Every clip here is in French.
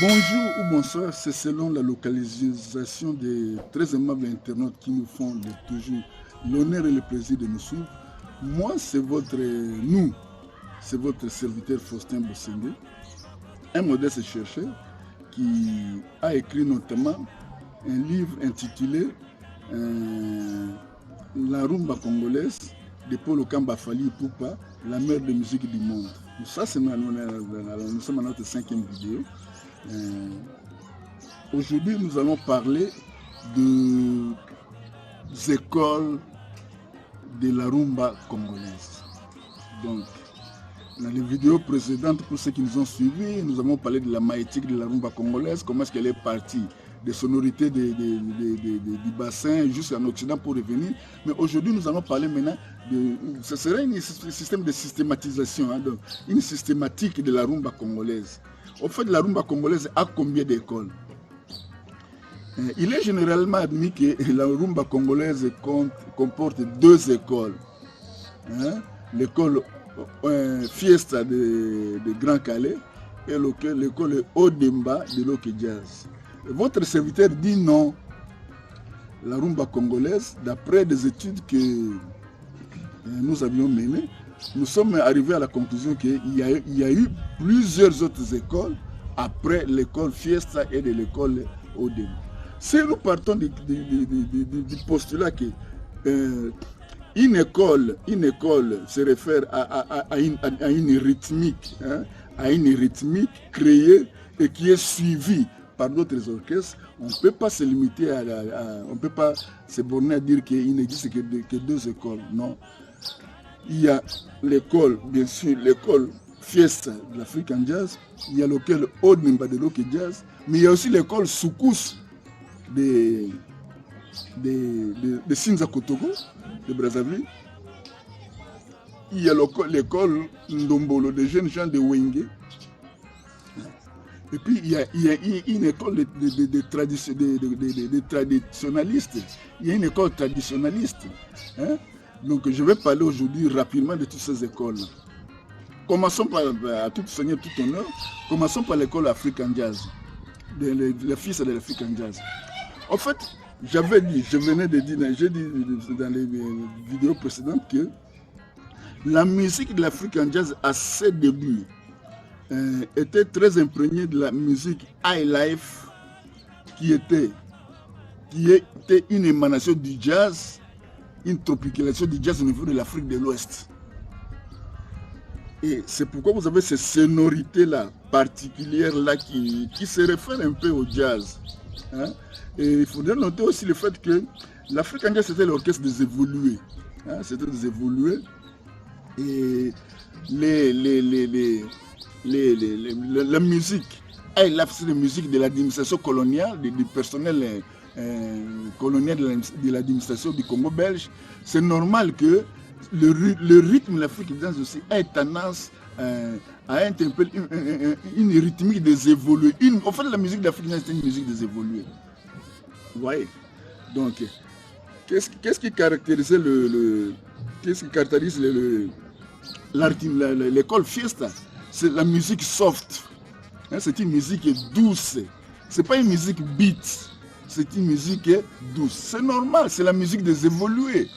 Bonjour ou bonsoir, c'est selon la localisation des très aimables internautes qui nous font toujours l'honneur et le plaisir de nous suivre. Moi, c'est votre serviteur Faustin Bossengé, un modeste chercheur qui a écrit notamment un livre intitulé La rumba congolaise de Paul Okamba Fali Ipupa, la mère de musique du monde. Ça, nous sommes à notre 5e vidéo. Aujourd'hui, nous allons parler des écoles de la rumba congolaise. Donc, dans les vidéos précédentes, pour ceux qui nous ont suivis, nous avons parlé de la maïtique de la rumba congolaise, comment est-ce qu'elle est partie des sonorités du bassin jusqu'en Occident pour revenir. Mais aujourd'hui, nous allons parler maintenant ce serait un système de systématisation, donc une systématique de la rumba congolaise. Au fait, la rumba congolaise a combien d'écoles? Il est généralement admis que la rumba congolaise comporte 2 écoles. L'école Fiesta de Grand Calais et l'école Odemba de Loke Jazz. Votre serviteur dit non. La rumba congolaise, d'après des études que nous avions menées, nous sommes arrivés à la conclusion qu'il y a eu plusieurs autres écoles après l'école Fiesta et de l'école Odem. Si nous partons du postulat que une école se réfère à une rythmique, créée et qui est suivie par d'autres orchestres, on ne peut pas se limiter on ne peut pas se borner à dire qu'il n'existe que 2 écoles. Non. Il y a l'école, bien sûr, l'école Fiesta de l'African Jazz, il y a l'école Odemba de Loke Jazz, mais il y a aussi l'école Soukous de Sinza Kotogo, de Brazzaville. Il y a l'école Ndombolo des jeunes gens de Wenge. Et puis il y a une école de traditionnalistes. Il y a une école traditionnaliste. Donc je vais parler aujourd'hui rapidement de toutes ces écoles. Commençons par, à tout seigneur, tout honneur, commençons par l'école African Jazz, les fils de l'African Jazz. En fait, je venais de dire, j'ai dit dans les vidéos précédentes que la musique de l'African Jazz à ses débuts était très imprégnée de la musique high life qui était une émanation du jazz, une tropicalisation du jazz au niveau de l'Afrique de l'Ouest. Et c'est pourquoi vous avez ces sonorités-là, particulières-là, qui se réfèrent un peu au jazz. Et il faudrait noter aussi le fait que l'African Jazz, c'était l'orchestre des évolués. C'était des évolués. Et la musique, c'est la musique de l'administration coloniale, du personnel colonial de l'administration du Congo belge. C'est normal que le rythme de l'Afrique Jazz aussi a tendance à être un peu une rythmique des évolués. En fait, la musique d'Afrique Jazz, c'est une musique des évolués. Vous voyez? Donc, qu'est-ce qui caractérise l'école Fiesta? C'est la musique soft. C'est une musique douce. C'est pas une musique beat. C'est une musique douce. C'est normal, c'est la musique des évolués.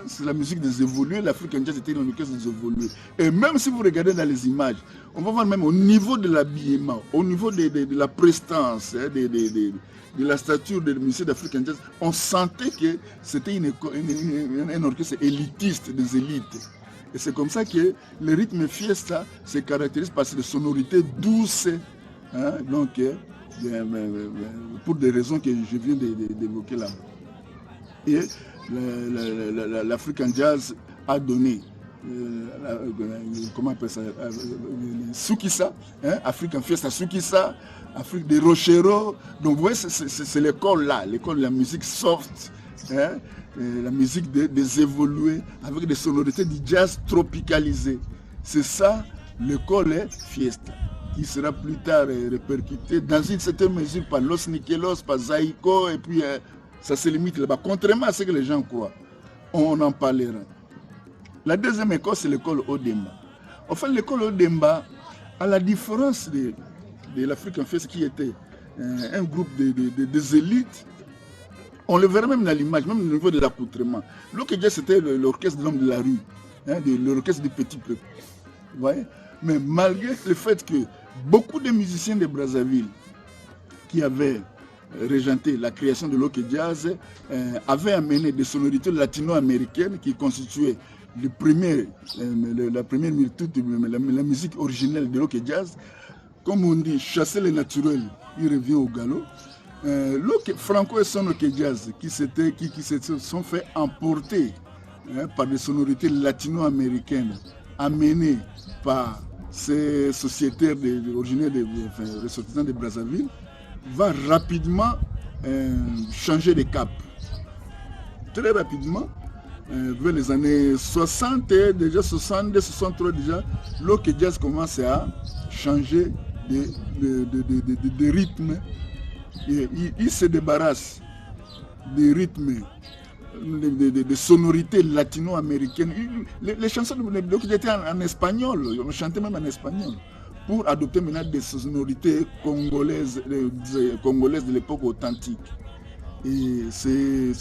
C'est la musique des évolués. L'African Jazz était dans l'orchestre des évolués. Et même si vous regardez dans les images, on va voir même au niveau de l'habillement, au niveau de la prestance, de la stature des musiciens d'African Jazz, on sentait que c'était un orchestre élitiste, des élites. Et c'est comme ça que le rythme Fiesta se caractérise par ses sonorités douces. Donc, pour des raisons que je viens d'évoquer là. Et l'African Jazz a donné, comment on appelle ça, Soukissa, African Fiesta Soukissa, Afrique de Rochero. Donc vous voyez, c'est l'école là, l'école de la musique soft, la musique des évolués, avec des sonorités du jazz tropicalisé. C'est ça, l'école Fiesta, qui sera plus tard répercutée dans une certaine mesure par Los Nikelos, par Zaïko, et puis ça se limite là-bas, contrairement à ce que les gens croient. On en parlera. La deuxième école, c'est l'école Odemba. En fait, l'école Odemba, à la différence de de l'Afrique en fait, qui était un groupe des élites. On le verrait même dans l'image, même au niveau de l'accoutrement. L'Ok Jazz, c'était l'orchestre de l'homme de la rue, l'orchestre du petit peuple. Vous voyez? Mais malgré le fait que beaucoup de musiciens de Brazzaville qui avaient régenté la création de l'Ok Jazz avaient amené des sonorités latino-américaines qui constituaient la première la musique originelle de l'Ok Jazz. Comme on dit, chasser le naturel, il revient au galop. Franco et son OK Jazz qui se sont fait emporter par des sonorités latino-américaines amenées par ces sociétaires originaires des ressortissants de Brazzaville, va rapidement changer de cap. Très rapidement, vers les années 60, déjà 62, 63 déjà, l'Ok Jazz commence à changer de rythme. Il se débarrasse des rythmes, des sonorités latino-américaines. Les chansons de l'Ok Jazz étaient en espagnol, on chantait même en espagnol, pour adopter maintenant des sonorités congolaises de l'époque authentique. Et c'est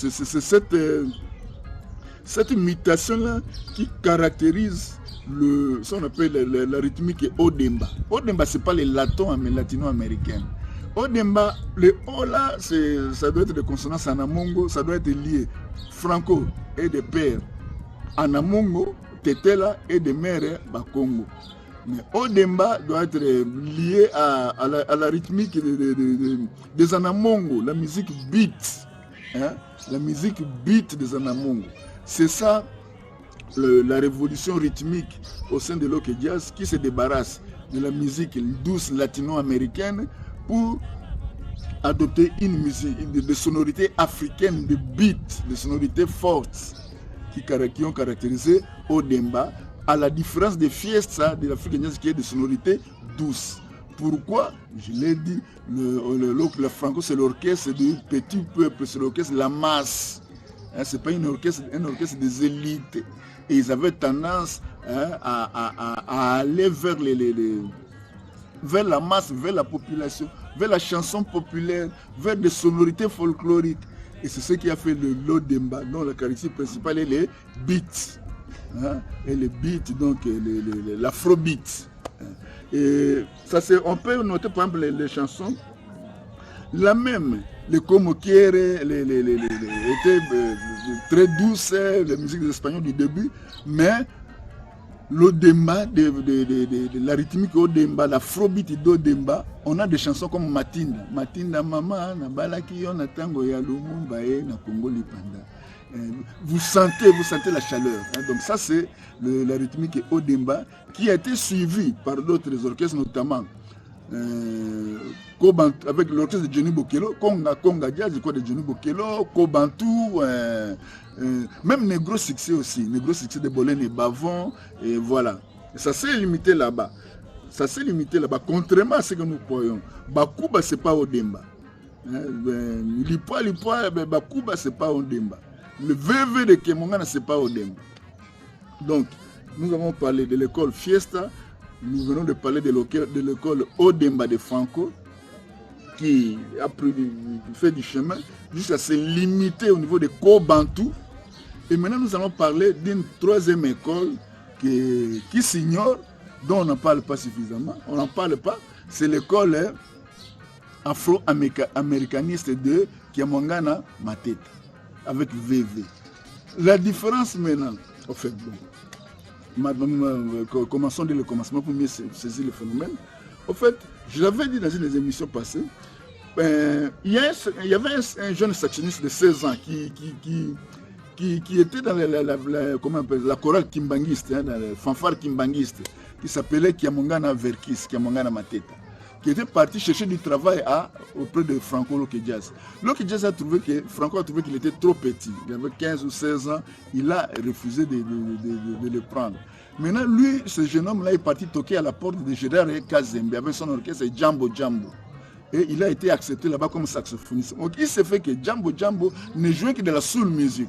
cette mutation-là qui caractérise ce qu'on appelle la rythmique Odemba. Odemba, ce n'est pas les latino-américains. Odemba, le O là, ça doit être des consonances anamongo, ça doit être lié. Franco et de père anamongo, Tetela et de mère Bakongo. Mais Odemba doit être lié à la rythmique des anamongo, la musique beat. La musique beat des anamongo. C'est ça la révolution rythmique au sein de l'Ok Jazz qui se débarrasse de la musique douce latino-américaine pour adopter une musique, des sonorités africaines, de beat, des sonorités fortes qui ont caractérisé Odemba, à la différence des fiestas de l'Afrique Jazz qui est des sonorités douces. Pourquoi? Je l'ai dit, le Franco c'est l'orchestre du petit peuple, c'est l'orchestre de la masse. Ce n'est pas un orchestre des élites. Et ils avaient tendance à aller vers la masse, vers la population, vers la chanson populaire, vers des sonorités folkloriques. Et c'est ce qui a fait le l'Odemba, dont la caractéristique principale est les beats. Et les beats, donc l'afrobeat. Et ça, on peut noter par exemple les chansons. La même, les Comoquiere étaient très douces, les musiques des Espagnols du début, mais l'Odemba, la rythmique Odemba, l'afrobeat d'Odemba, on a des chansons comme Matinda. Matinda Mama, Nabalaki, on a Tango Yalumumba et na Congo Lipanda. Vous sentez la chaleur. Donc ça c'est la rythmique Odemba qui a été suivie par d'autres orchestres, notamment avec l'orchestre de Johnny Bokelo, Conga Jazz, de Johnny Bokelo, Kobantu, même Negro Succès aussi, Negro Succès de Bolène et Bavon, et voilà. Et ça s'est limité là-bas. Contrairement à ce que nous croyons. Bakuba, c'est pas Odemba. Lipwa, Bakuba, c'est pas Odemba. Le VV de Kemongana, c'est pas Odemba. Donc, nous avons parlé de l'école Fiesta. Nous venons de parler de l'école Odemba de Franco, qui a fait du chemin jusqu'à se limiter au niveau de Kobantu. Et maintenant, nous allons parler d'une troisième école qui s'ignore, dont on n'en parle pas suffisamment. On n'en parle pas. C'est l'école afro-américaniste de Kiamongana Mateta, avec VV. La différence maintenant, en fait, bon. Commençons dès le commencement pour mieux saisir le phénomène. En fait, je l'avais dit dans une des émissions passées, il y avait un jeune saxoniste de 16 ans qui était dans la chorale kimbanguiste, dans la fanfare kimbanguiste, qui s'appelait Kiamongana Verkis, Kiamongana Mateta, qui était parti chercher du travail auprès de Franco l'Ok Jazz. L'Ok Jazz Franco a trouvé qu'il était trop petit. Il avait 15 ou 16 ans. Il a refusé de le prendre. Maintenant, lui, ce jeune homme-là est parti toquer à la porte de Gérard Kazembe avec son orchestre Jambo Jambo. Et il a été accepté là-bas comme saxophoniste. Donc, il s'est fait que Jambo Jambo ne jouait que de la soul music.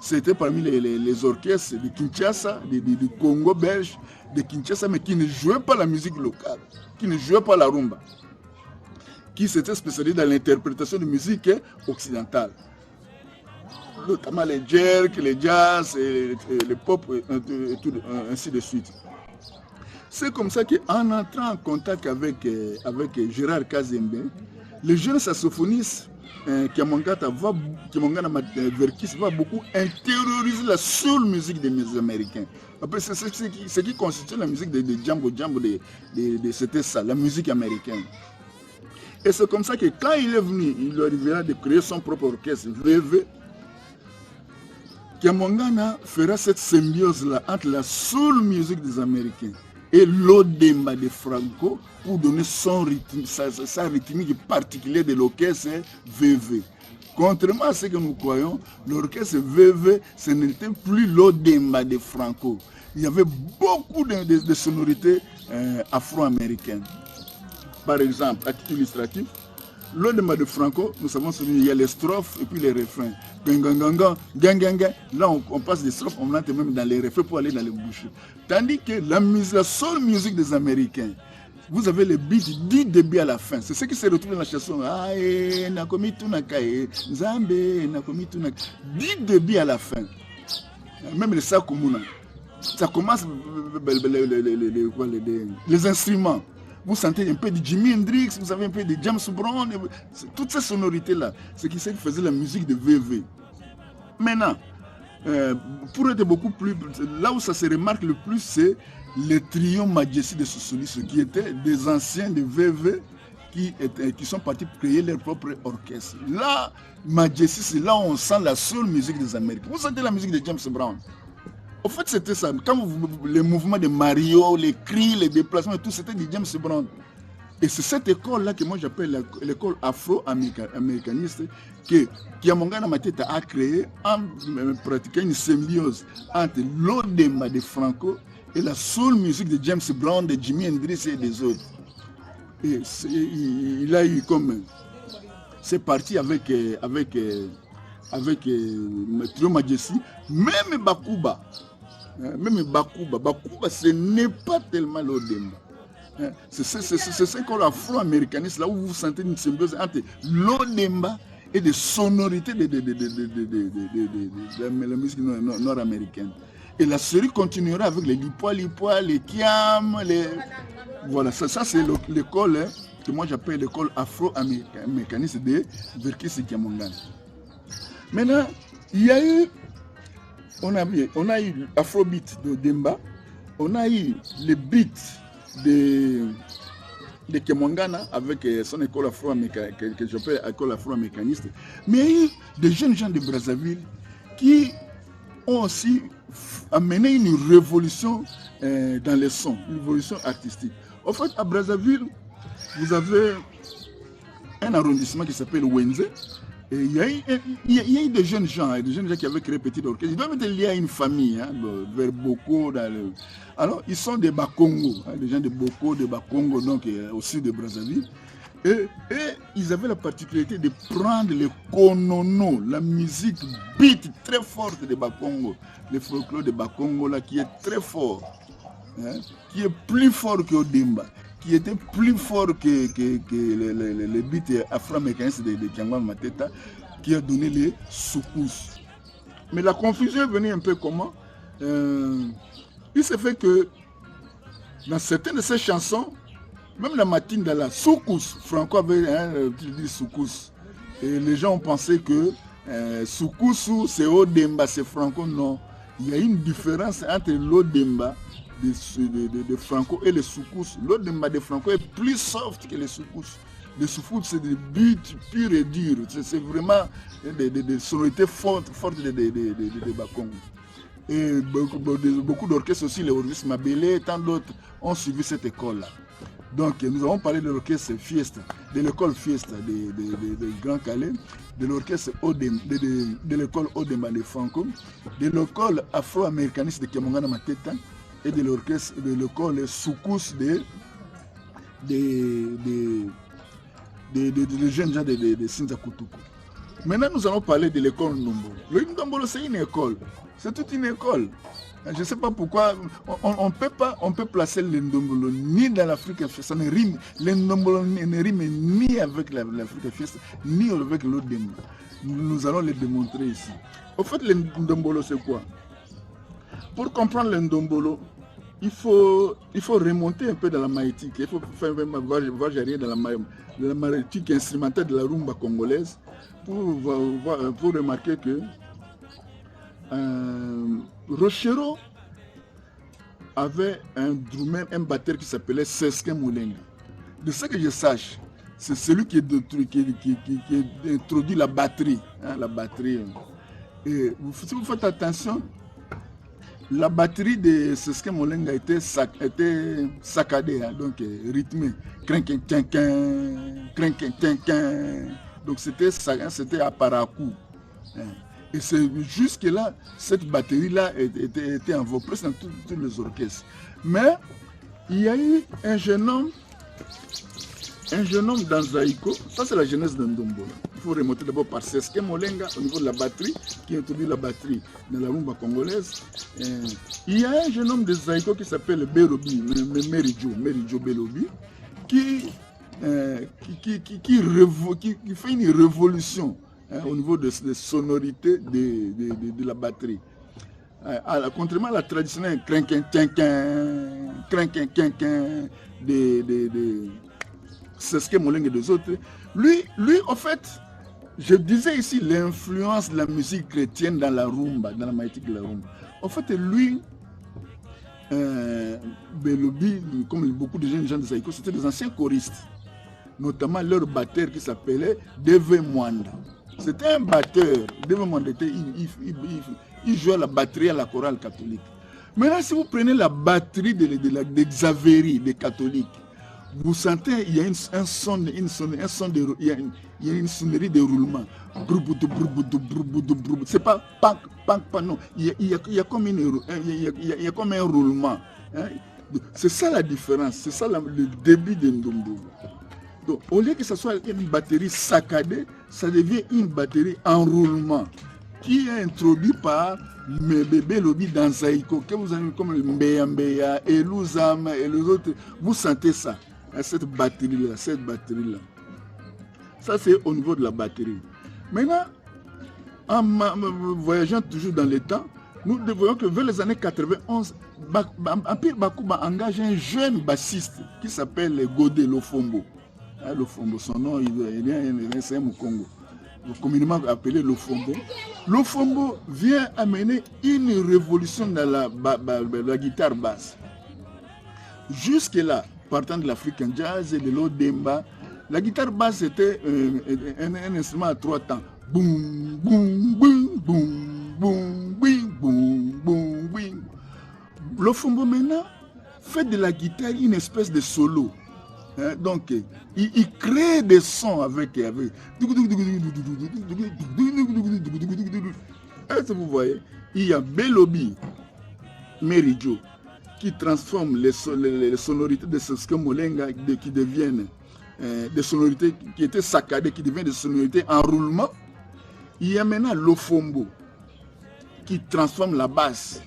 c'était parmi les orchestres de Kinshasa, du Congo belge, de Kinshasa, mais qui ne jouaient pas la musique locale, qui ne jouaient pas la rumba, qui s'étaient spécialisés dans l'interprétation de musique occidentale. Notamment les jerks, les jazz, et les pop, et tout, ainsi de suite. C'est comme ça qu'en entrant en contact avec Gérard Kazembe, le jeune saxophoniste Kiamongana Verkis va beaucoup intérioriser la seule musique des Américains. C'est ce qui constitue la musique de Djambo, c'était ça, la musique américaine. Et c'est comme ça que quand il est venu, il lui arrivera de créer son propre orchestre, VV. Kiamongana fera cette symbiose-là entre la seule musique des Américains et l'odemba de Franco pour donner son rythme, sa rythmique particulière de l'orchestre VV. Contrairement à ce que nous croyons, l'orchestre VV, ce n'était plus l'odemba de Franco. Il y avait beaucoup de sonorités afro-américaines. Par exemple, à titre illustratif, l'odemba de Franco, nous savons qu'il y a les strophes et puis les refrains. Là, on passe des strophes, on entre même dans les refrains pour aller dans les bouches. Tandis que la seule musique des Américains, vous avez les beats du début à la fin. C'est ce qui se retrouve dans la chanson. Du début à la fin. Même les Sakumuna. Ça commence les instruments. Vous sentez un peu de Jimi Hendrix, vous avez un peu de James Brown, toutes ces sonorités-là, c'est qui faisait la musique de VV. Maintenant, pour être beaucoup plus, là où ça se remarque le plus, c'est les trios Majesty de Sosolis, qui étaient des anciens de VV qui sont partis créer leur propre orchestre. Là, Majesty, c'est là où on sent la seule musique des Amériques. Vous sentez la musique de James Brown. En fait, c'était ça. Quand les mouvements de Mario, les cris, les déplacements, tout, c'était du James Brown. Et c'est cette école-là que moi j'appelle l'école afro-américaniste que Kiamongana Mateta a créée en pratiquant une symbiose entre l'odemba de Franco et la soul musique de James Brown, de Jimi Hendrix et des autres. Et il a eu comme... C'est parti avec Trio Majesty, même Bakuba. Même Bakuba, ce n'est pas tellement l'odemba. C'est ce qu'on afro-américaniste, là où vous sentez une symbiose entre l'odemba et des sonorités de la musique nord-américaine. Et la série continuera avec les Lipoa, les Kiam, voilà, ça c'est l'école que moi j'appelle l'école afro-américaniste de Verkis et Kiamongana. Maintenant, il y a eu, on a eu l'afrobeat de Demba, on a eu les beats de Kiamongana avec son école afro-américaniste, que j'appelle école afro-américaniste, mais il y a eu des jeunes gens de Brazzaville qui ont aussi amené une révolution dans les sons, une révolution artistique. En fait, à Brazzaville, vous avez un arrondissement qui s'appelle Wenze. Et il y a eu des jeunes gens qui avaient créé petit orchestre. Ils doivent être liés à une famille, vers Boko. Alors, ils sont des Bakongo, des gens de Boko, de Bakongo, donc au sud de Brazzaville. Et ils avaient la particularité de prendre le konono, la musique beat très forte de Bakongo, le folklore de Bakongo là, qui est très fort, qui est plus fort que Odemba, qui était plus fort que les beats afro-américains de Kiamongana Mateta, qui a donné les soukous. Mais la confusion est venue un peu comment il s'est fait que dans certaines de ces chansons, même la matine de la soukous, Franco avait dit soukous. Et les gens ont pensé que soukous c'est Odemba, c'est Franco. Non, il y a une différence entre l'Odemba de Franco et les soukous. L'odemba de Franco est plus soft que les soukous. Les soukous, c'est des buts purs et durs. C'est vraiment des sonorités fortes de Bakongo. Et beaucoup d'orchestres aussi, les orchestres Mabélé et tant d'autres ont suivi cette école-là. Donc nous avons parlé de l'orchestre Fiesta, de l'école Fiesta de Grand Calais, de l'orchestre de l'école Odemba de Franco, de l'école afro-américaniste de Kiamongana Mateta, et de l'orchestre de l'école soukous des jeunes gens de Sinza Koutoukou. Maintenant, nous allons parler de l'école Ndombolo. Le Ndombolo, c'est une école. C'est toute une école. Je ne sais pas pourquoi on peut placer le Ndombolo ni dans l'Afrique fiesta. Ça ne rime, le Ndombolo ne rime ni avec l'Afrique fiesta, ni avec l'autre Demba. Nous allons le démontrer ici. Au fait, le Ndombolo, c'est quoi? Pour comprendre le Ndombolo, il faut remonter un peu dans la maïtique. Il faut faire voir gérer dans la maïtique instrumentale de la rumba congolaise pour remarquer que Rochero avait un drummer, un batteur qui s'appelait Sesken Molenga. De ce que je sache, c'est celui qui a introduit la batterie. Hein, la batterie. Et si vous faites attention, la batterie de Sesken Molenga était saccadée, hein, donc rythmée. Donc c'était à paracoup. Hein. Et c'est jusque-là, cette batterie-là était en vogue, presque dans tous les orchestres. Mais il y a eu un jeune homme dans Zaïko, ça c'est la jeunesse de Ndombolo. Il faut remonter d'abord par Sesken Molenga au niveau de la batterie, qui introduit la batterie dans la rumba congolaise. Il y a un jeune homme de Zaïko qui s'appelle Belobi, Merijo Belobi, qui fait une révolution, hein, au niveau des sonorités de la batterie. Contrairement à la traditionnelle de Sesken Molenga et des autres, lui, en fait, je disais ici l'influence de la musique chrétienne dans la rumba, dans la maïtique de la rumba. En fait, lui, Belobi, comme beaucoup de jeunes gens de Zaïko, c'était des anciens choristes, notamment leur batteur qui s'appelait Deve Mwanda. C'était un batteur. Deve Mwanda, il jouait la batterie à la chorale catholique. Maintenant, si vous prenez la batterie de Xaveri, des catholiques, vous sentez, il y a une sonnerie de roulement. C'est pas pank, non. Il y a comme un roulement. Hein. C'est ça la différence. C'est ça le début de Ndombolo. Donc, au lieu que ce soit une batterie saccadée, ça devient une batterie en roulement qui est introduite par Belobi dans Zaïko, que vous avez comme le Mbeya, et Luzam et les autres. Vous sentez ça, cette batterie-là. Ça, c'est au niveau de la batterie. Maintenant, en voyageant toujours dans le temps, nous voyons que vers les années 91, Empire Bakuba engage un jeune bassiste qui s'appelle Godé Lofombo. Lofombo, son nom, c'est au Congo. Communément appelé Lofombo. Lofombo vient amener une révolution dans la guitare basse. Jusque-là, partant de l'African jazz et de l'Odemba, la guitare basse était un instrument à 3 temps. Boum, boum, boum, boum, boum, boum, boum, boum, boum. Lofombo maintenant fait de la guitare une espèce de solo. Hein, donc, il crée des sons avec. Est-ce que vous voyez? Il y a Belobi, Merijo, qui transforme les sonorités de Sesken Molenga qui deviennent des sonorités qui étaient saccadées, qui deviennent des sonorités en roulement. Il y a maintenant Lofombo, qui transforme la basse.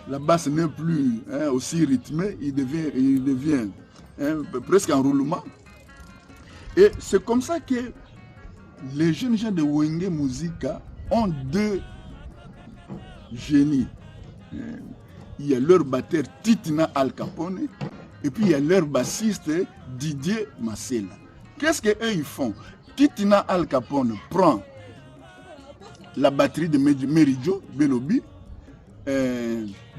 La basse n'est plus, hein, aussi rythmée, il devient presque en roulement. Et c'est comme ça que les jeunes gens de Wenge Musica ont 2 génies. Il y a leur batteur Titina Al Capone et puis il y a leur bassiste Didier Masela. Qu'est-ce qu'eux ils font? Titina Al Capone prend la batterie de Merijo Belobi,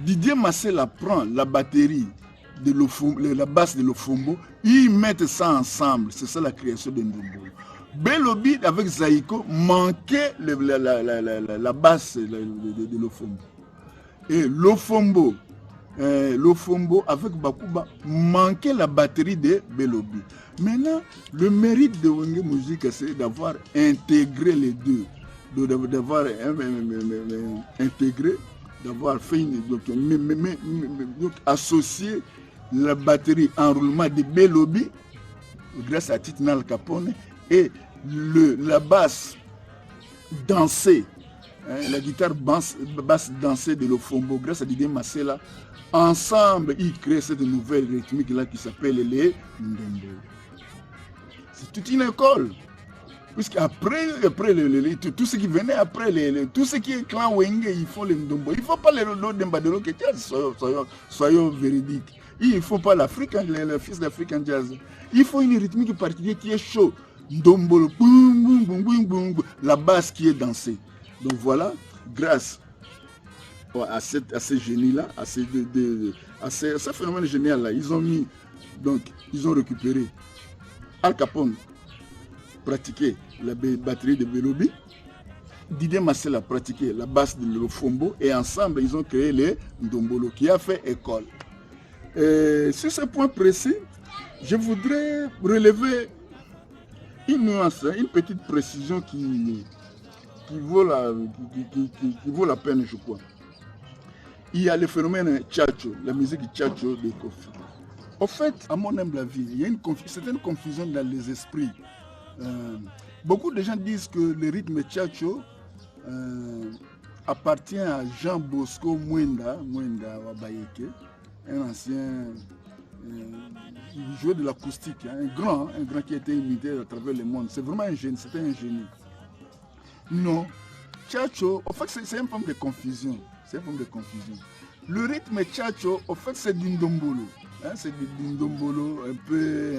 Didier Masela prend la batterie de la basse de Lofombo, ils mettent ça ensemble. C'est ça la création de Ndombolo. Belobi avec Zaïko manquait la basse de Lofombo. Et Lofombo avec Bakuba manquait la batterie de Belobi. Maintenant, le mérite de Wenge Musica, c'est d'avoir intégré les deux. D'avoir intégré, d'avoir fait donc associé la batterie en roulement de Belobi grâce à Titina Al Capone et la basse danser. La guitare basse danser de l'Ofombo grâce à Didier Massela. Ensemble, ils créent cette nouvelle rythmique là qui s'appelle les Ndombo. C'est toute une école. Puisqu'après tout ce qui venait après, tout ce qui est clan Wenge, ils font les Ndombo. Il ne faut pas les Ndembadelo qui soyons véridiques. Il ne faut pas l'Afrique, le fils d'Afrique jazz. Il faut une rythmique particulière qui est chaud. Ndombolo, boum, boum, boum, boum, boum, la basse qui est dansée. Donc voilà, grâce à ce génie-là, à ce phénomène génial-là, ils ont récupéré Al Capone, pratiqué la batterie de Belobi, Didier Massela pratiqué la basse de l'Ofombo, et ensemble, ils ont créé les Ndombolo, qui a fait école. Sur ce point précis, je voudrais relever une nuance, une petite précision qui vaut la peine, je crois. Il y a le phénomène Tchatcho, la musique Tchatcho de Kofi. En fait, à mon humble avis, il y a une certaine confusion dans les esprits. Beaucoup de gens disent que le rythme Tchatcho appartient à Jean Bosco Mwenda Wabayeke, un ancien joueur de l'acoustique, un grand qui a été imité à travers le monde. C'est vraiment un génie, c'était un génie. Non, Tchatcho, en fait, c'est un forme de confusion. Le rythme Tchatcho, en fait, c'est du Ndombolo. C'est du Ndombolo un peu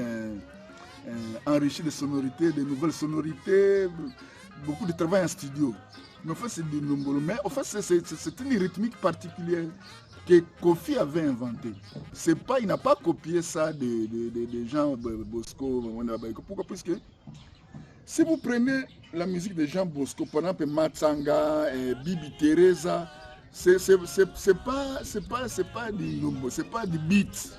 enrichi de sonorités, de nouvelles sonorités, beaucoup de travail en studio. Mais en fait, c'est du Ndombolo. Mais en fait, c'est une rythmique particulière que Kofi avait inventée. Il n'a pas copié ça de Jean Bosco. Pourquoi? Puisque si vous prenez la musique de Jean Bosco, par exemple Matsanga, Bibi Teresa, c'est pas du beat.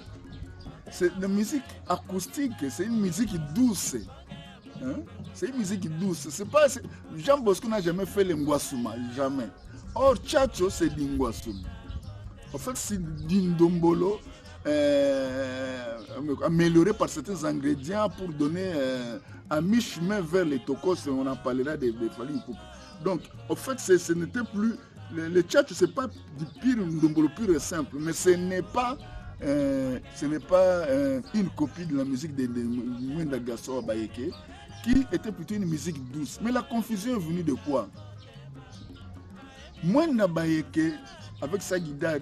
C'est de musique acoustique, c'est une musique douce. C'est une musique douce. Jean Bosco n'a jamais fait le Ngwasuma, jamais. Or, Tchatcho, c'est du Ngwasuma. En fait, c'est du Ndombolo amélioré par certains ingrédients pour donner à mi-chemin vers les tokos, on en parlera des Fally Ipupa. Donc, en fait, ce n'était plus... Le Tchatcho, ce n'est pas du pire Ndombolo pur et simple, mais ce n'est pas une copie de la musique de Mwenda Gasso Abayeke, qui était plutôt une musique douce. Mais la confusion est venue de quoi? Mwenda Abayeke, avec sa guitare,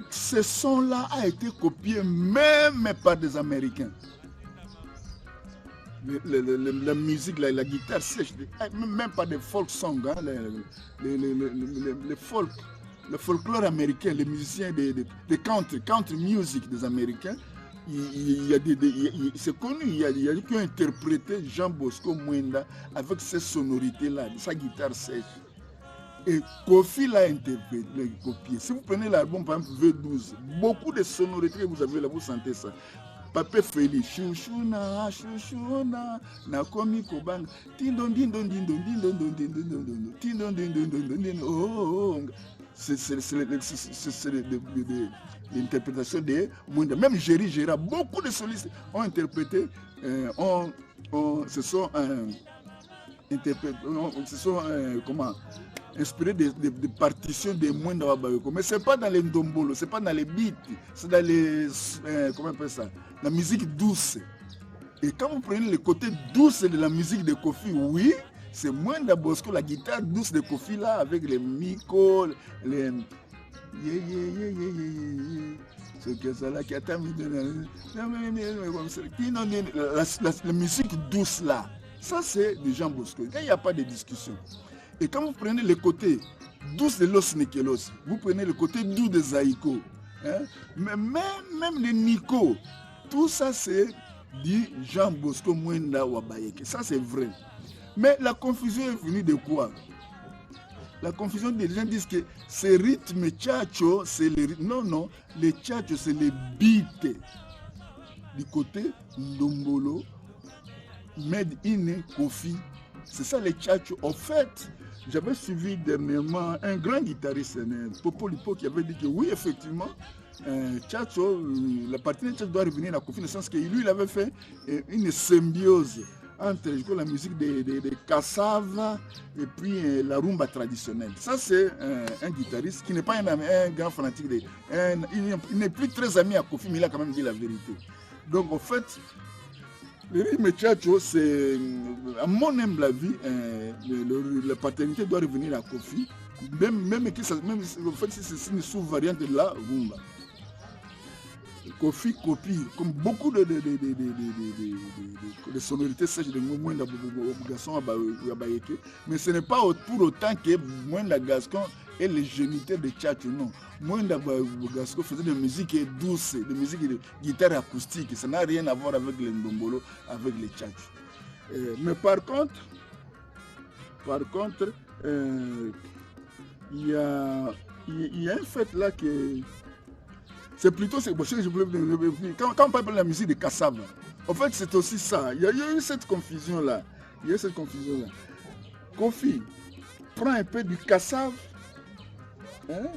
ce son-là a été copié même par des Américains. La musique, la guitare sèche, même pas des folk songs, le folklore américain, les musiciens de country music des Américains, c'est connu, il y a qui ont interprété Jean Bosco Mwenda avec ces sonorités-là, sa guitare sèche. Et Kofi l'a interprété, copié. Si vous prenez l'album, par exemple, V12, beaucoup de sonorités que vous avez là, vous sentez ça. Papé Feli, chouchouna, chouchouna, nakomi kobanga, tindon dindon dindon dindon dindon tindon dindon dindon dindon, oh, c'est l'interprétation de Mwenda. Même Jerry Gérard, beaucoup de solistes ont interprété, se sont inspirés des partitions de Mwenda Wabayoko. Mais ce n'est pas dans les Ndombolo, ce n'est pas dans les beats, c'est dans les, comment on appelle ça, la musique douce. Et quand vous prenez le côté douce de la musique de Kofi, oui, c'est Mwenda Bosco, la guitare douce de Kofi là, avec les micros, les... C'est que ça là qui a terminé. La musique douce là, ça c'est de Jean Bosco. Il n'y a pas de discussion. Et quand vous prenez le côté douce de Los Nikelos, vous prenez le côté doux de Zaïko, mais même les Nico, tout ça c'est dit Jean Bosco Mwenda Wabayeke. Ça c'est vrai. Mais la confusion est venue de quoi? La confusion des gens disent que ces rythmes Tchatcho, c'est les rythmes. Non, les Tchatcho, c'est les beats du côté Ndombolo, Made in Kofi. C'est ça les Tchatcho. En fait, j'avais suivi dernièrement un grand guitariste, Popo Lipo, qui avait dit que oui, effectivement, Tchatcho, la partie de Tchatcho doit revenir à Kofi, dans le sens que lui, il avait fait une symbiose entre la musique des Kassav et puis la rumba traditionnelle. Ça, c'est un guitariste qui n'est pas un grand fanatique. Il n'est plus très ami à Kofi, mais il a quand même dit la vérité. Donc, en fait, le rythme Tchatcho, c'est, à mon humble avis, la paternité doit revenir à Kofi, même en fait, c'est une sous-variante de la rumba. Kofi copie, comme beaucoup de sonorités sèches de Mwenda Gascon à Bayeke, mais ce n'est pas pour autant que Mwenda Gascon est le géniteur de Tchatcho, non. Mwenda Gascon faisait de musique douce, de musique de guitare acoustique, ça n'a rien à voir avec le ndombolo, avec le Tchatcho. Mais par contre, il y a un fait là que c'est plutôt quand on parle de la musique de Kassav, en fait c'est aussi ça. Il y a eu cette confusion là. Kofi prend un peu du Kassav, hein,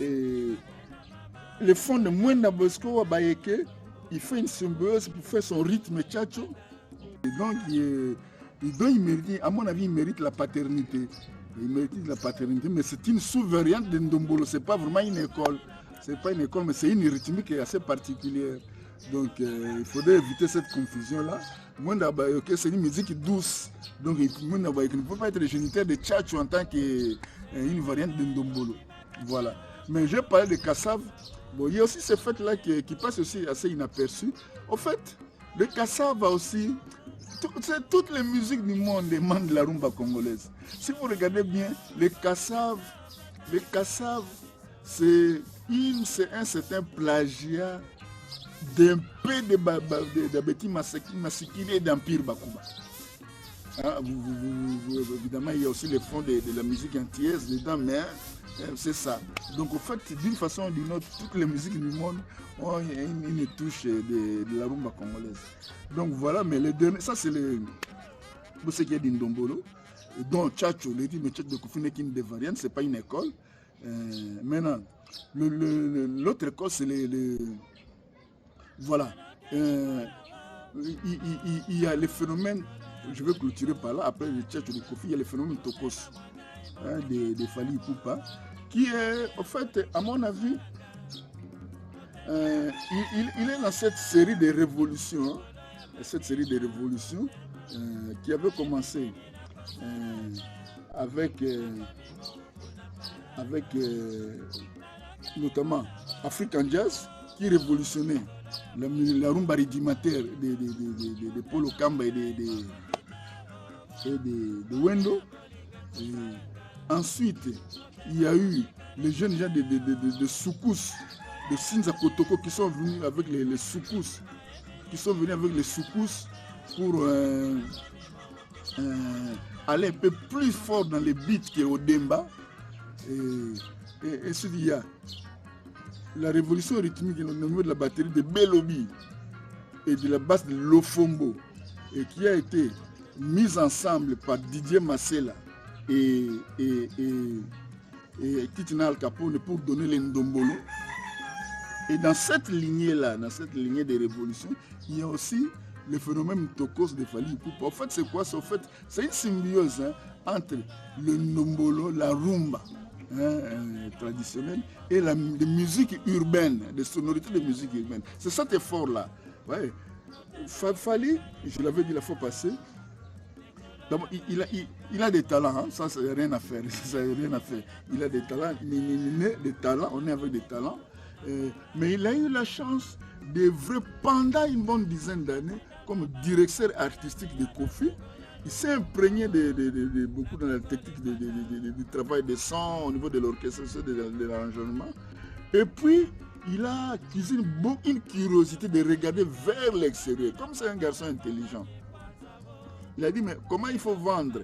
et le fond de Mwenda Bosco à Bayeke, il fait une symbiose pour faire son rythme Tchatcho. Et donc il mérite, à mon avis, il mérite la paternité. Il mérite la paternité, mais c'est une sous-variante de Ndombolo, c'est pas vraiment une école. C'est pas une école, mais c'est une rythmique assez particulière. Donc, il faudrait éviter cette confusion-là. Mwenda Bayeke, c'est une musique douce. Donc, Mwenda Bayeke ne peut pas être le géniteur de Tchatcho en tant qu'une variante de Ndombolo. Voilà. Mais j'ai parlé de Kassav. Bon, il y a aussi ce fait-là qui passe aussi assez inaperçu. En fait, le Kassav a aussi... Toutes les musiques du monde demandent la rumba congolaise. Si vous regardez bien, le Kassav, c'est un certain plagiat d'un peu de Betty Masikili et d'Empire Bakuba. Hein, évidemment, il y a aussi le fond de la musique antillaise dedans, mais c'est ça. Donc, en fait, d'une façon ou d'une autre, toutes les musiques du monde ont une touche de la rumba congolaise. Donc, voilà, mais le dernier, ça c'est ce qui est d'Indombolo. Donc, Tchatcho, le rythme Tchatcho de Kofi n'est qu'une des variantes, ce n'est pas une école. Maintenant, l'autre école, c'est voilà. Il y a les phénomènes, je vais clôturer par là, après le Tchatcho de Kofi, il y a le phénomène Tokos, hein, de Fally Ipupa, qui est, en fait, à mon avis, il est dans cette série de révolutions, qui avait commencé avec notamment African Jazz, qui révolutionnait la rumba rudimentaire de Paul Okamba et de Wendo. Et ensuite, il y a eu les jeunes gens de Soukous, de Sinza Kotoko, qui sont venus avec les Soukous, pour aller un peu plus fort dans les beats qu'au Demba. Et ensuite, il y a la révolution rythmique au niveau de la batterie de Belobi et de la basse de Lofombo, et qui a été mise ensemble par Didier Massela et Titina Al Capone pour donner les Ndombolo. Et dans cette lignée-là, dans cette lignée des révolutions, il y a aussi le phénomène Tokos de Fally Ipupa. En fait, c'est quoi? C'est une symbiose, hein, entre le Ndombolo, la rumba, hein, traditionnelle, et la musique urbaine, des sonorités de musique urbaine. C'est cet effort-là. Ouais. Fally, je l'avais dit la fois passée, il a des talents, hein, ça, c'est rien à faire. Il a des talents, il est né des talents, on est avec des talents. Mais il a eu la chance d'œuvrer pendant une bonne dizaine d'années comme directeur artistique de Kofi. Il s'est imprégné de beaucoup dans la technique du travail de son au niveau de l'orchestration, de l'arrangement. Et puis, il a acquis une curiosité de regarder vers l'extérieur. Comme c'est un garçon intelligent, il a dit, mais comment il faut vendre?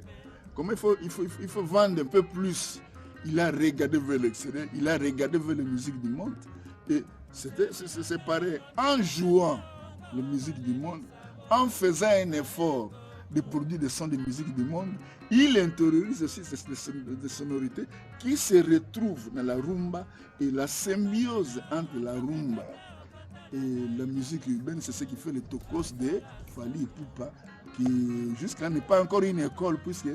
Comment il faut vendre un peu plus? Il a regardé vers l'extérieur, il a regardé vers la musique du monde. Et c'est pareil, en jouant la musique du monde, en faisant un effort des produits de sons de musique du monde, il intériorise aussi des sonorités qui se retrouvent dans la rumba et la symbiose entre la rumba et la musique urbaine, c'est ce qui fait le tokos de Fally Ipupa, qui jusqu'à n'est pas encore une école, puisque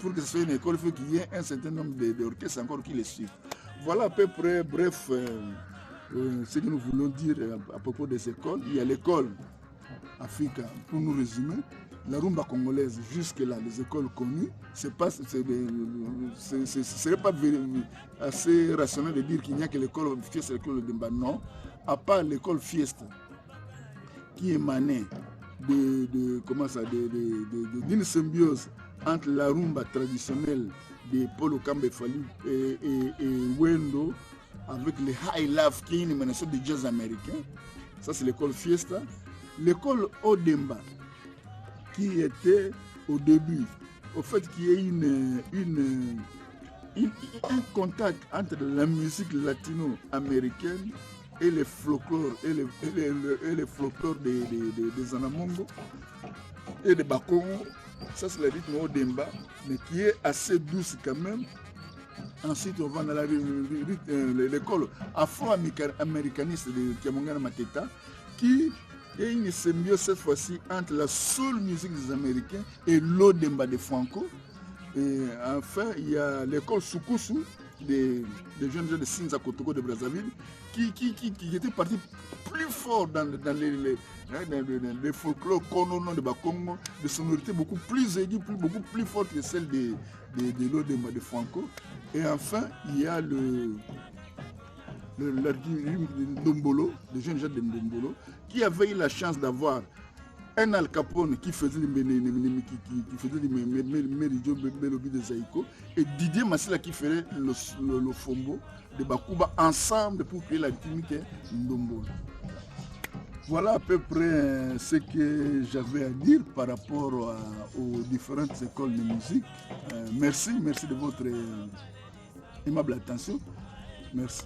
pour que ce soit une école, il faut qu'il y ait un certain nombre d'orchestres encore qui les suivent. Voilà à peu près, bref, ce que nous voulons dire à propos des écoles. Il y a l'école Africa, pour nous résumer, la rumba congolaise, jusque-là, les écoles connues, ce serait pas assez rationnel de dire qu'il n'y a que l'école Fiesta et l'école de Demba. Non, à part l'école Fiesta, qui émanait d'une symbiose entre la rumba traditionnelle de Paul Okambe Fally et Wendo, avec le High Life, qui est une émanation de jazz américain. Ça, c'est l'école Fiesta. L'école Odemba, qui était au début, au fait qu'il y ait un contact entre la musique latino-américaine et les folklores des Anamongo et des Bakongo. Ça, c'est la rythme Odemba, mais qui est assez douce quand même. Ensuite, on va dans l'école afro-américaniste de Kiamongana Mateta, qui est une symbiose cette fois-ci entre la soul musique des Américains et l'Odemba de Franco. Et enfin, il y a l'école Sukusu des jeunes gens de Sinza Kotoko de Brazzaville qui étaient partis plus fort dans les folklore konono de Bakongo, de sonorités beaucoup plus aiguës, beaucoup plus fortes que celles de l'Odemba de Franco. Et enfin, il y a le Ndombolo, des jeunes gens de Ndombolo, qui avaient eu la chance d'avoir un Al Capone qui faisait les mélodies de Zaïko et Didier Massila qui ferait le fombo de Bakuba ensemble pour créer la rythmique Ndombolo. Voilà à peu près ce que j'avais à dire par rapport aux différentes écoles de musique. Merci de votre aimable attention. Merci.